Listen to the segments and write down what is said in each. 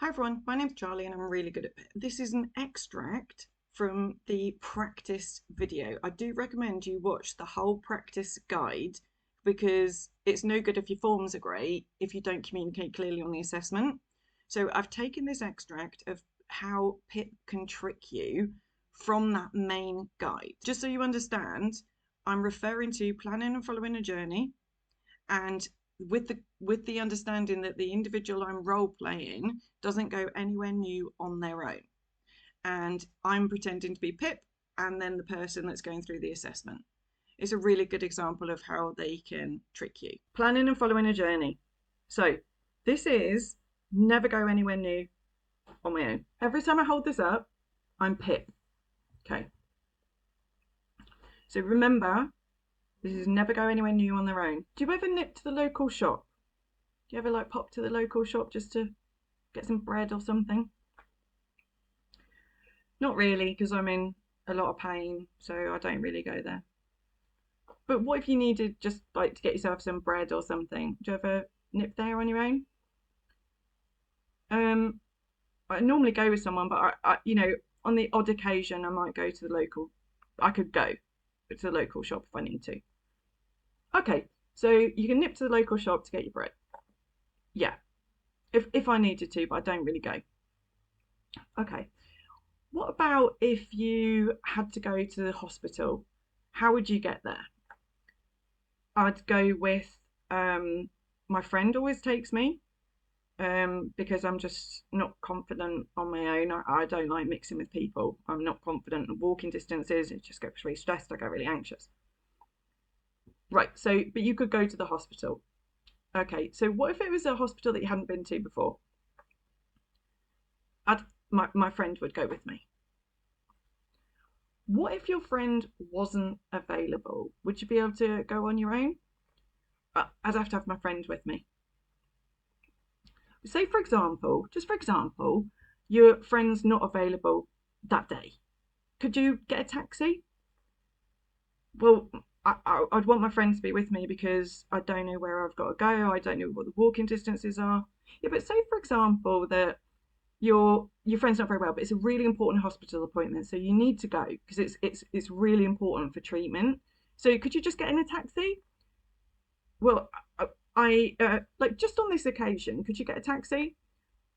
Hi everyone, my name's Charlie and I'm really good at PIP. This is an extract from the practice video. I do recommend you watch the whole practice guide because it's no good if your forms are great if you don't communicate clearly on the assessment. So I've taken this extract of how PIP can trick you from that main guide. Just so you understand, I'm referring to planning and following a journey, and with the understanding that the individual I'm role playing doesn't go anywhere new on their own, and I'm pretending to be Pip and then the person that's going through the assessment. It's a really good example of how they can trick you. Planning and following a journey. So this is never go anywhere new on my own. Every time I hold this up, I'm Pip. Okay. So remember, this is never go anywhere new on their own. Do you ever nip to the local shop? Do you ever like pop to the local shop just to get some bread or something? Not really, because I'm in a lot of pain, so I don't really go there. But what if you needed just like to get yourself some bread or something? Do you ever nip there on your own? I normally go with someone, but on the odd occasion, I might go to the local. I could go to the local shop if I need to. Okay, so you can nip to the local shop to get your bread. Yeah, if I needed to, but I don't really go. Okay, what about if you had to go to the hospital? How would you get there? I'd go with my friend always takes me because I'm just not confident on my own. I don't like mixing with people. I'm not confident in walking distances. It just gets really stressed. I get really anxious. Right, so, but you could go to the hospital. Okay, so what if it was a hospital that you hadn't been to before? My friend would go with me. What if your friend wasn't available? Would you be able to go on your own? I'd have to have my friend with me. Say, for example, just for example, your friend's not available that day. Could you get a taxi? Well, I'd want my friend to be with me because I don't know where I've got to go. I don't know what the walking distances are. Yeah, but say, for example, that your friend's not very well, but it's a really important hospital appointment, so you need to go because it's really important for treatment. So could you just get in a taxi? Well, I like just on this occasion, could you get a taxi?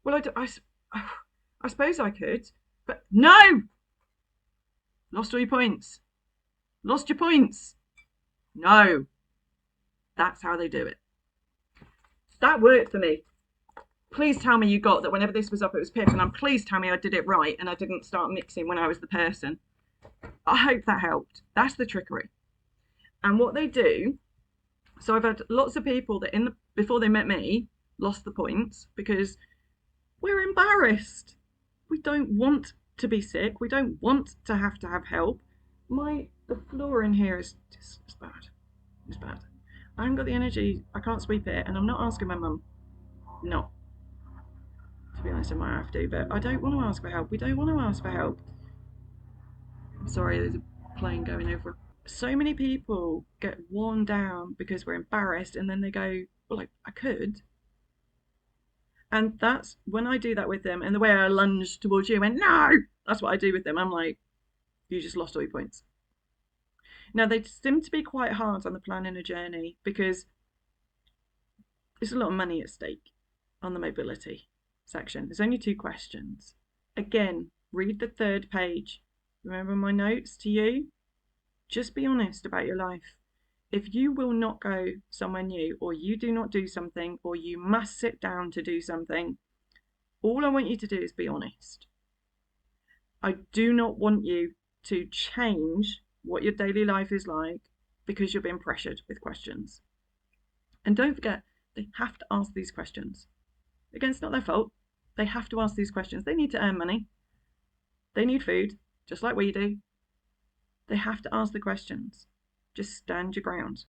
Well, I suppose I could, but no, lost all your points. Lost your points. No, that's how they do it. That worked for me. Please tell me you got that whenever this was up, it was Pip, and I'm pleased tell me I did it right and I didn't start mixing when I was the person. I hope that helped. That's the trickery. And what they do, so I've had lots of people that before they met me lost the points because we're embarrassed. We don't want to be sick. We don't want to have help. The floor in here is just it's bad. It's bad. I haven't got the energy. I can't sweep it, and I'm not asking my mum. Not. To be honest, I might have to, but I don't want to ask for help. We don't want to ask for help. I'm sorry, there's a plane going over. So many people get worn down because we're embarrassed, and then they go, well, I could. And that's when I do that with them, and the way I lunge towards you and no, that's what I do with them. I'm like, you just lost all your points. Now, they seem to be quite hard on the planning a journey because there's a lot of money at stake on the mobility section. There's only 2 questions. Again, read the 3rd page. Remember my notes to you? Just be honest about your life. If you will not go somewhere new, or you do not do something, or you must sit down to do something, all I want you to do is be honest. I do not want you to change what your daily life is like because you're being pressured with questions. And don't forget, they have to ask these questions. Again, it's not their fault. They have to ask these questions. They need to earn money. They need food, just like we do. They have to ask the questions. Just stand your ground.